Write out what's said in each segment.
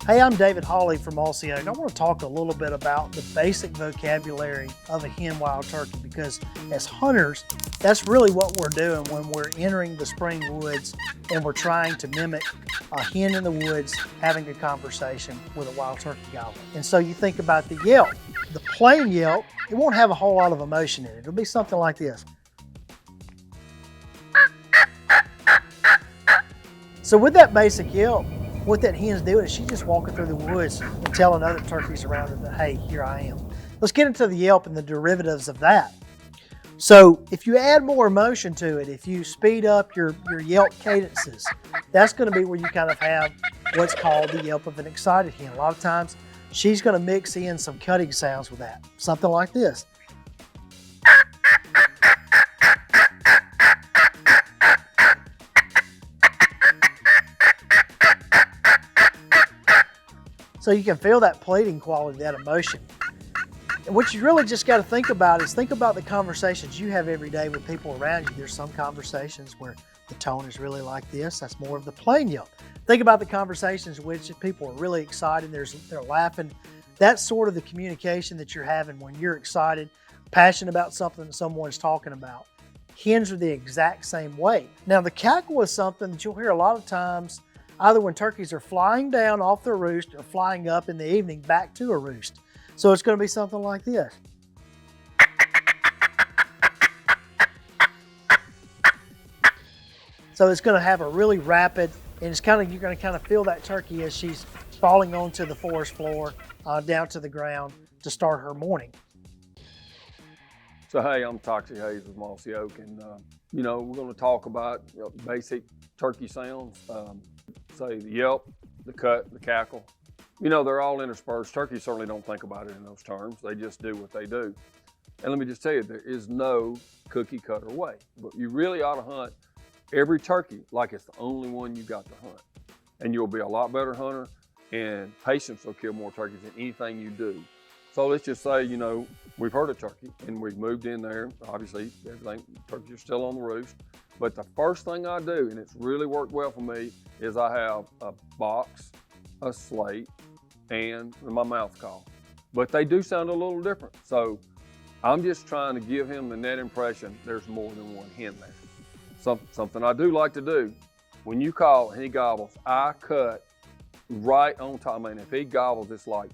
Hey, I'm David Hawley from Aussie Oak. I want to talk a little bit about the basic vocabulary of a hen wild turkey, because as hunters, that's really what we're doing when we're entering the spring woods and we're trying to mimic a hen in the woods having a conversation with a wild turkey gobbler. And so you think about the yelp. The plain yelp, it won't have a whole lot of emotion in it. It'll be something like this. So with that basic yelp, what that hen's doing is she's just walking through the woods and telling other turkeys around her that, hey, here I am. Let's get into the yelp and the derivatives of that. So if you add more emotion to it, if you speed up your yelp cadences, that's going to be where you kind of have what's called the yelp of an excited hen. A lot of times she's going to mix in some cutting sounds with that. Something like this. So you can feel that pleading quality, that emotion. And what you really just got to think about is think about the conversations you have every day with people around you. There's some conversations where the tone is really like this. That's more of the plain yelp. Think about the conversations in which people are really excited. They're laughing. That's sort of the communication that you're having when you're excited, passionate about something that someone's talking about. Hens are the exact same way. Now, the cackle is something that you'll hear a lot of times either when turkeys are flying down off their roost or flying up in the evening back to a roost. So it's going to be something like this. So it's going to have a really rapid, and you're going to kind of feel that turkey as she's falling onto the forest floor, down to the ground to start her morning. So hey, I'm Toxie Hayes with Mossy Oak, and we're going to talk about basic turkey sounds. Say the yelp, the cut, the cackle. They're all interspersed. Turkeys certainly don't think about it in those terms. They just do what they do. And let me just tell you, there is no cookie cutter way. But you really ought to hunt every turkey like it's the only one you got to hunt. And you'll be a lot better hunter, and patience will kill more turkeys than anything you do. So let's just say, we've heard a turkey and we've moved in there. Obviously, turkeys are still on the roost. But the first thing I do, and it's really worked well for me, is I have a box, a slate, and my mouth call. But they do sound a little different. So I'm just trying to give him the net impression there's more than one hen there. Something I do like to do, when you call and he gobbles, I cut right on top. I mean, if he gobbles, it's like,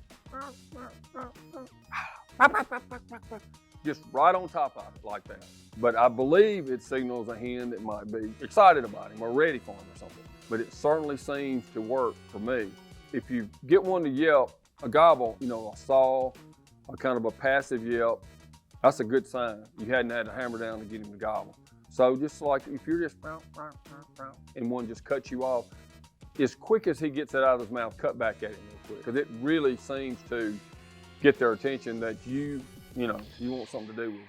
just right on top of it like that. But I believe it signals a hen that might be excited about him or ready for him or something. But it certainly seems to work for me. If you get one to yelp, a gobble, a saw, a kind of a passive yelp, that's a good sign. You hadn't had to hammer down to get him to gobble. So just like if you're just and one just cuts you off, as quick as he gets it out of his mouth, cut back at him real quick, because it really seems to get their attention that you want something to do with it.